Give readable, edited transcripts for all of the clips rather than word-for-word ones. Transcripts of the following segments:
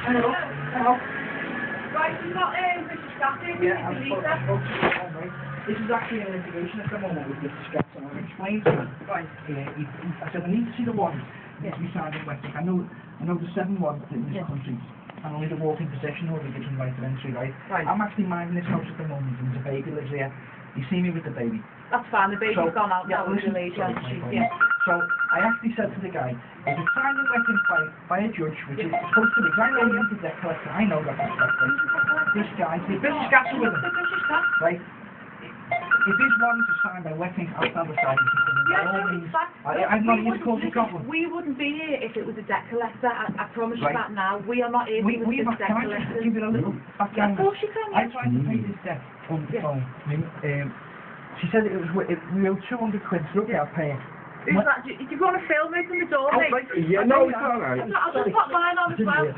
Hello. Hello. Right, you've got British Gas here, Yeah, I'm Lisa. This is actually an litigation at the moment with British Gas, and I've explained to him. Right. I said, I need to see the warrant. Yes. We signed in Wessex. I know there's 7 warrants in this country, and only the walking possession order gives them right to entry, right? Right. I'm actually minding this house at the moment, and the baby lives here. You see me with the baby. That's fine, the baby's gone out now with the lady. Yeah. So I actually said to the guy, if it's signed in Wessex by a judge, which is supposed to be, because I know you're the debt collector, I know that that's right. This guy, the British Gas with him, The British Gas. right? If these warrants are signed by Wessex, I'll stand aside. I'm not here to cause a problem. We wouldn't be here if it was a debt collector. I promise you Right. that now. We are not here We with the debt can I just collectors. give you a little background? Of course you can, I yeah. tried to pay this debt on the phone. She said it was we owed 200 quid, so okay, I'll pay it. Who's that? Do you want to film it in the door, mate? Yeah, no, it's alright. I'll just put mine on as well.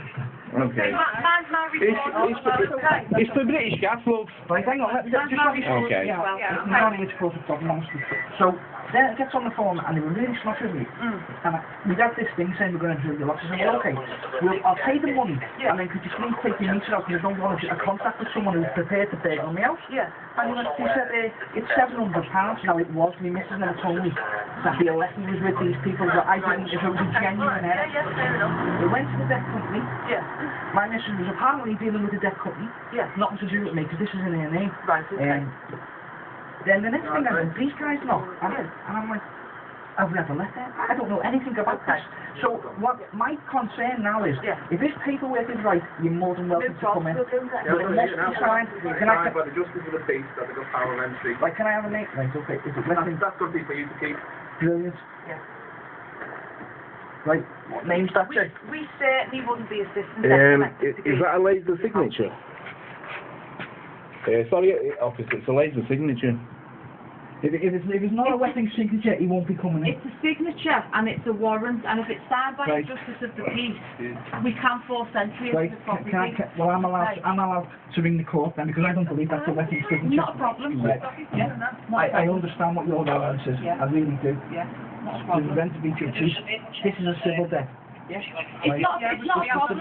Okay. Mine's now recorded as well, okay? It's for British Gas, love. Right, hang on, just let me Okay. yeah, Yeah, it's not which caused the problem, honestly. So, then it gets on the phone, and they were really snotty with me. And we got this thing saying we're going to drill your losses. I said, well, okay, I'll pay the money, and then could you please take your meter out, because I don't want a contact with someone who's prepared to pay on me out. Yeah. And he said, it's £700. Now, it was, my missus never told me that the election was with these people, that I didn't, if it was a genuine error. Yeah, fair enough. They went to the debt company. Yeah. My missus was apparently dealing with the debt company. Yeah. Nothing to do with me, because this is in her name. Right, okay. Then the next thing I know, these guys knock, and I'm like, I've never left there. I don't know anything about this. So what my concern now is, if this paperwork is right, you're more than welcome to come in. But it must be signed. Can I? By the justice of the peace that they got power of entry. Like, can I have a name? Right, okay. Is it Wessex? That's good for you to keep. Brilliant. Yeah. Right, what name's that? We certainly wouldn't be assisting debt collectors. Is that a laser signature? Sorry, officer, it's a laser signature. If it's not a Wessex signature, he won't be coming in. It's a signature and it's a warrant, and if it's signed by Right. the justice of the peace, we can force entry into Right, the property. well, I'm allowed to ring the court then, because I don't believe that's a Wessex signature. Not a problem. Right. Yeah. I understand what your balance is. Yeah. I really do. Yeah. Not a There's problem. meant to be judges. This is a civil debt. Yeah. It's not a problem.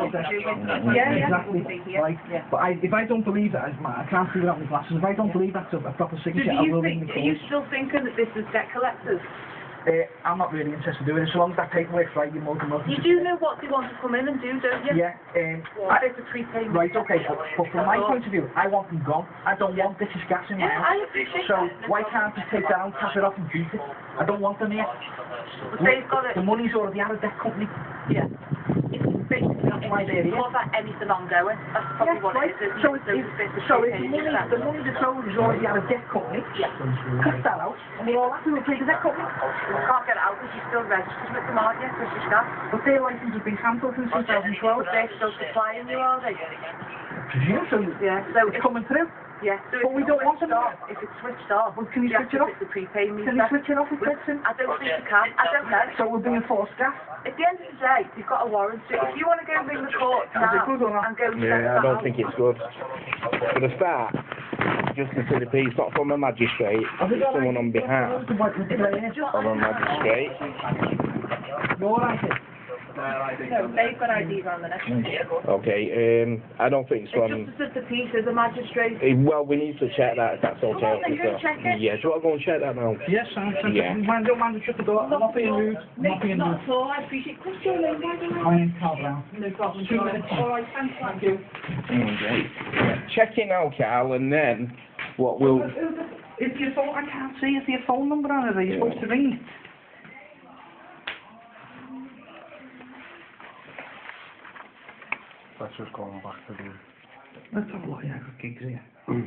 Yeah, Exactly. Right. Yeah. But if I don't believe that, I can't see without my glasses. If I don't believe that's a proper So signature, I will ring the are court. you still thinking that this is debt collectors? I'm not really interested in doing it. So long as that paperwork's right, you're more than welcome You to. do know what they want to come in and do, don't you? Yeah. It's a prepayment. Right, okay, but from my point of view, I want them gone. I don't want this is gas in my Yeah, house. I appreciate So that. why can't you take that out, tap it off and beat it? I don't want them here. But they've got it. The money's already out of that company. Yeah. It's basically not Why they're here. cover anything ongoing. That's probably what right. it is. So if the money that's owed is already out of debt company, cut that out, and we're all happy with the debt company. You can't get it out because you're still registered with them, aren't you? British Gas. But their license has been cancelled since 2012. But they're still supplying you, are they? Presume so. Yeah. So It's coming through. Yeah. So But we don't want them. if it's switched off, Well, can you switch it off? It's a prepayment. Can you switch it off if it's in? I don't think you can. I don't know. So we're being forced gas. At the end of the day, you've got a warrant. So if you want to go ring the court now Is it good or not? and go check Yeah, I the don't house, think it's good. For the start, justice of the peace, not from a magistrate, it's someone on behalf of a magistrate. You're right. No, they've got IDs on the next one. Okay, I don't think it's It's from... justice of the peace as a magistrate. Well, we need to check that, if that's okay, Come on, then, go officer. check it. Yeah, do you want to go and check that now? Yes, I'm Yeah. don't mind to shut the door. I'm not being rude. I'm not being rude. Not at all. I appreciate it. What's your name, by the way? My name's Carl Brown. No problem. 2 minutes. All right, thank you. Okay. Check in now, Carl, and then what we'll... Is your phone? I can't see. Is your phone number on it? Are you supposed to ring? Let's just go back to the... Let's have a look. Yeah, I've got gigs here. Let me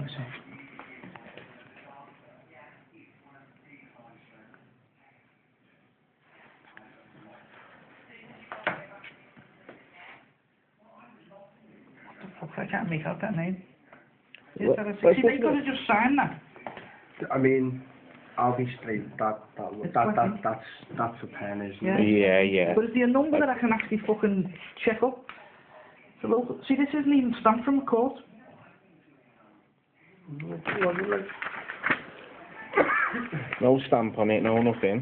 see. What the fuck? I can't make out that name. Is that a 60? They could have just signed that. I mean, obviously, that's a pen, isn't it? Yeah. But is there a number that I can actually fucking check up? The local. See, this isn't even stamped from a court. No stamp on it, no nothing.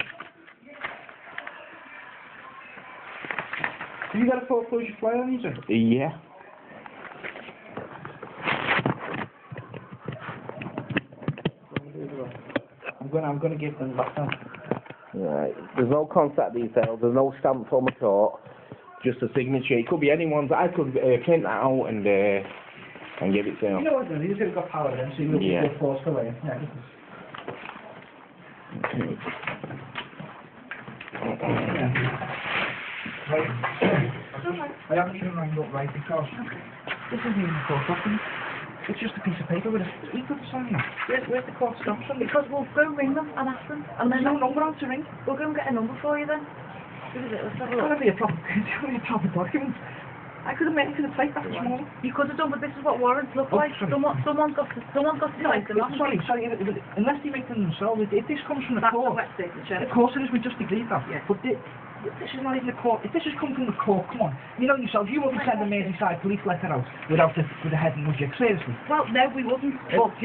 Have you got a foreclosure flyer on you, sir? Yeah. I'm gonna give them back now. Right. There's no contact details. There's no stamp from a court. Just a signature. It could be anyone's. I could print that out and give it to him. You know what? He's got power then, so you'll get forced away. Yeah. Right. I haven't even lined up right because this isn't even a court document. It's just a piece of paper with a equal to sign. Where's the court stamp? Because we'll go ring them and ask them. And There's no number on to ring. we'll go and get a number for you then. Who is it? Let's have a It's gotta look. be a proper document. I could have made it to the type that small. You could have done, but this is what warrants look Oh, like. sorry. Someone's got to type them. Sorry, unless they make them themselves, if this comes from the That's a court, wet signature. of course it is, we just agreed that. Yeah. But this is not even a court. If this has come from the court, come on. You know yourself, you wouldn't send a Merseyside police letter out without with a head and would you? Seriously. Well, no, we wouldn't. But, But,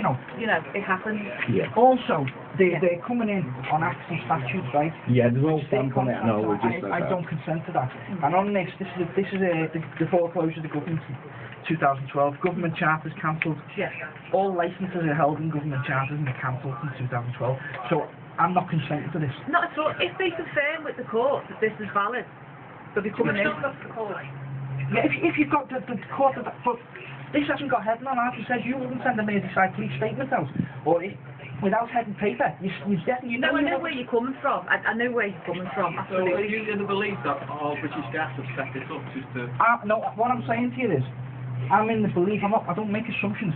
it happens. Yeah. Also, they're coming in on acts and statutes, right? Yeah. There's no They stamp on it. No, we just. I don't consent to that. And on this is the foreclosure of the government in 2012. Government charters cancelled. Yeah. All licences are held in government charters and they're cancelled in 2012. So I'm not consenting to this. Not at all. If they confirm with the court that this is valid, they'll be coming in. Yeah, if you've got the court of but this hasn't got heading on it. It says you wouldn't send a Merseyside police statement out, or without head and paper. You definitely No, I know where you're coming from. I know where you're coming from. So are Absolutely. you in the belief that all British Gas have set this up just to... No, what I'm saying to you is, I'm in the belief. I don't make assumptions.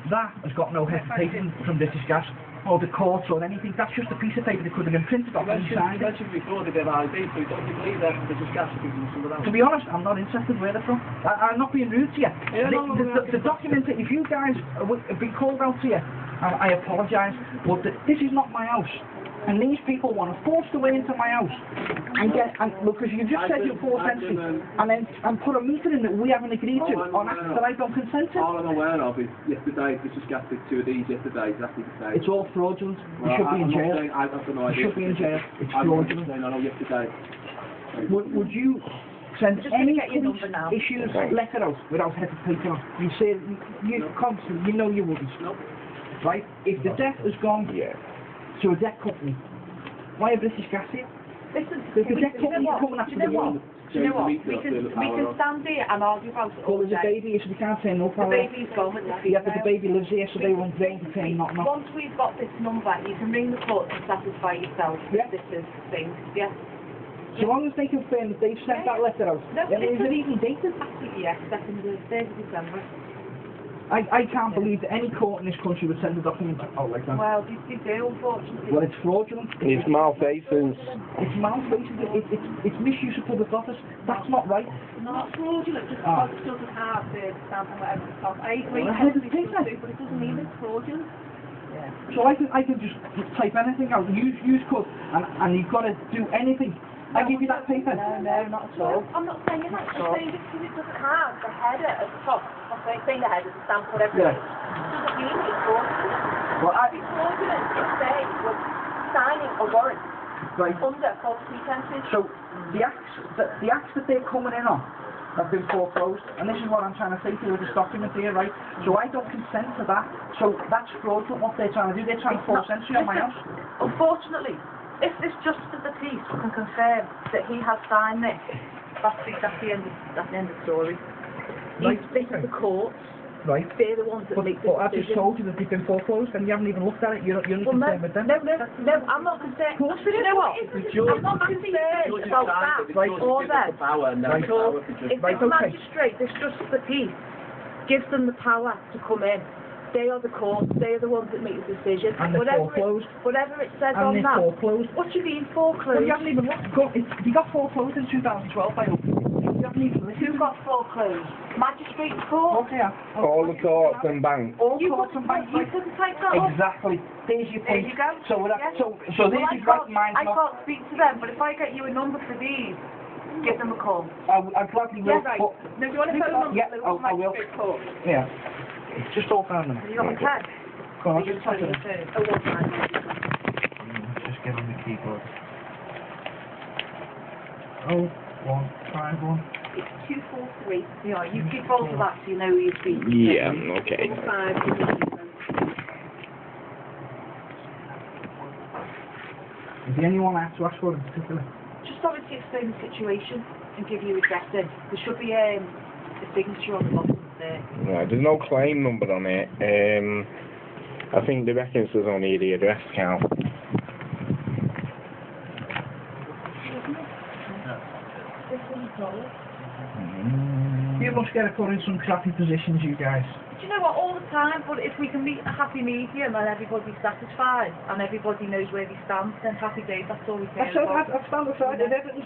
That has got no hesitation from British Gas or the courts or anything. That's just a piece of paper that could have been printed off and signed. You mentioned before they gave ID, so you don't believe that British Gas are giving someone else? To be honest, I'm not interested where they're from. I'm not being rude to you. Yeah, The document, if you guys have been called out to you, I apologise, but this is not my house. And these people want to force their way into my house because you just said you're 4th century and put a meter in that we haven't agreed to on acts that I don't consent to. All I'm aware of is yesterday, British Gas did 2 of these yesterday, exactly the same. It's all fraudulent. You should be in jail. I've got no idea. You should be in jail. It's I'm fraudulent. saying I know yesterday. Would you send Just any gonna get your number now. issues letter out without hesitating? You say you constantly, you know you wouldn't. Nope. Right? If the debt has gone Yeah. to a debt company, why are British Gas here? Listen, If the debt company is coming after the wall, Do you know what? We can stand here and argue about it all there's a day. baby, so they can't say no The power. baby's gone with the Yeah, but the female. baby lives here, so they won't entertain not. Once we've got this number, you can ring the court to satisfy yourself. Yeah. This is the thing. Yeah. So long as they confirm that they've sent that letter out, No, then is listen. it even dated? Absolutely, yes. 3rd of December. I can't believe that any court in this country would send a document out like that. Well, you do, unfortunately. Well, it's fraudulent. It's malfeasance. It's malfeasance. It's misuse of public office. That's not right. Not fraudulent, just Ah. because it doesn't have the stamp and whatever it's got. I agree, Well, I had to technically take it that. does, but it doesn't mean it's fraudulent. Yeah. So I can just type anything out. Use code, and you've got to do anything. I give you that paper. No, not at all. I'm not saying that. I'm saying just because it doesn't have the header at the top. I'm saying the header, the stamp, whatever Yeah. it is. Doesn't mean it's fraudulent. Well, It'd be fraudulent if they were signing a warrant right. under false pretenses. So the acts that they're coming in on have been foreclosed, and this is what I'm trying to say to you with this document here, right? So I don't consent to that. So that's fraudulent what they're trying to do. They're trying to force entry on my house. Unfortunately, if this justice of the peace can confirm that he has signed this, that's the end of the story. Right, This is the courts. Right. They're the ones that But make the I've just decision. told you that they've been foreclosed, and you haven't even looked at it. You're only Well, concerned with them. no, I'm not concerned. Of course Do you know what? I'm not concerned about that Right. or them. Right. So, if Right, the okay. magistrate, this justice of the peace, gives them the power to come in, they are the courts, they are the ones that make the decision. And they're foreclosed. Whatever it says And on they're that. foreclosed. What do you mean Well, foreclosed? you haven't even looked. They got foreclosed in 2012 by open. You haven't even listened. Who got foreclosed? Magistrate court? Okay, All the courts and banks. All You courts and banks. you couldn't take that up. Exactly. There's your There point. you go. So Yeah. so Well, this I is right. can't, Mine's I not. can't speak to them, but if I get you a number for these, give them a call. I gladly will. Yeah, right. But, No, do you want to phone them? yeah, I will. Magistrate court. Yeah. Just open them. Have you got my pen? Go on, You just can type phone it. them first. 019. Just give them the keyboard. 0151 It's 243. Yeah, you keep hold of that so you know who you're speaking to. Yeah, okay. 5. Is there anyone I have to ask for in particular? Just obviously explain the situation and give you address in. There should be a signature on the bottom there. Right, there's no claim number on it. I think the reference is only the address count. You must get put in some crappy positions, you guys. Do you know what, all the time, but if we can meet a happy medium and everybody's satisfied and everybody knows where they stand, then happy days, that's all we care about. I've stand aside and everything.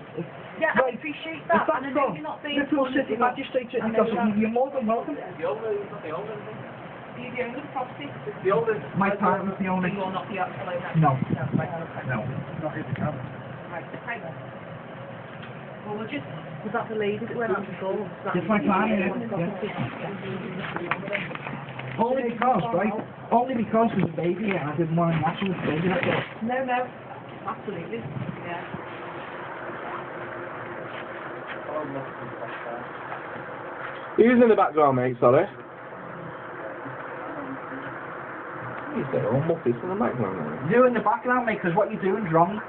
Yeah, I appreciate that, and I know you're not being the city magistrate, because you're more than welcome. Are you the owner of the property? My partner's the owner. You're not the actual owner? No. No. Not in the car. Right, okay then. Well, we'll just... Was that the lady that went out before? It's my partner, yeah. Only because, right? Only because there's a baby and I didn't want to match with the baby, that's all. No, absolutely. Yeah. Who's in the background, mate? Sorry. Who's there? All Muppets in the background, mate. You in the background, mate, because what you're doing's wrong.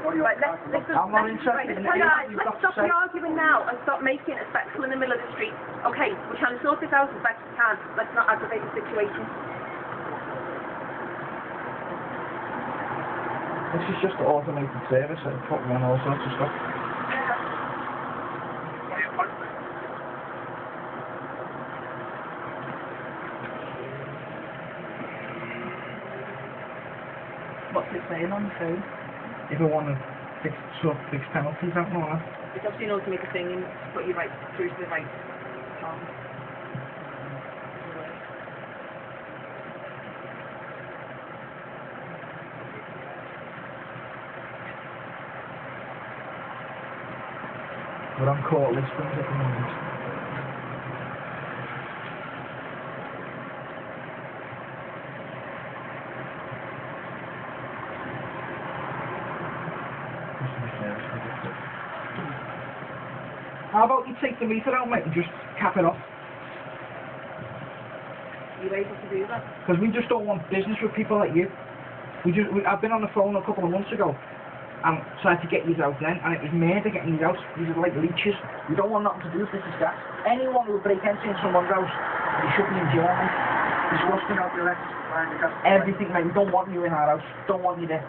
Right, let's I'm not interested in guys, anything you've let's got to stop say. the arguing now and stop making a spectacle in the middle of the street. Okay, we're trying to sort this out as best we can. Let's not aggravate the situation. This is just an automated service and put me on all sorts of stuff. What's it saying on the phone? If I want to fix penalties, that and all that. It's obviously an automated thing and put you right through to the right palm. We're on court listings at the moment. How about you take the meter out, mate, and just cap it off? You're able to do that? Because we just don't want business with people like you. I've been on the phone a couple of months ago and tried to get you out then, and it was murder getting you out. These are like leeches. We don't want nothing to do with this gas. Anyone who would break into someone's house, you should be in jail, mate. Disgusting out there. Everything, mate. We don't want you in our house. Don't want you there.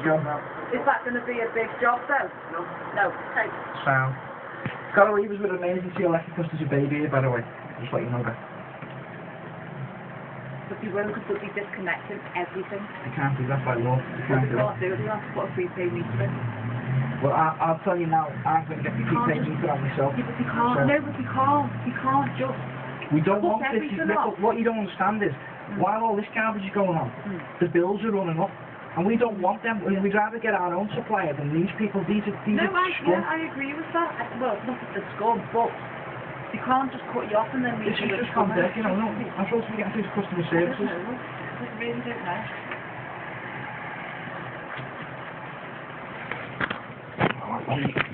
Scum. Is that going to be a big job though? No. Okay. Sound. Gotta leave us with an emergency electric because there's a baby here, by the way. Just let you know that. But you won't completely disconnecting everything. You can't do that by law. You can't do that. You have to put a prepaid meter in. Well, I'll tell you now, I'm going to get the prepaid meter on myself. Yeah, but you can't. So, No, but you can't. You can't just... we don't want this. everything off. What you don't understand is, while all this garbage is going on, the bills are running up. And we don't want them. We'd rather get our own supplier than these people. These are scum. I agree with that. Well, not that they're scum, but you can't just cut you off and then leave This is you just contact, you know, no, I'm supposed to be getting through to customer services. I really don't know. Oh,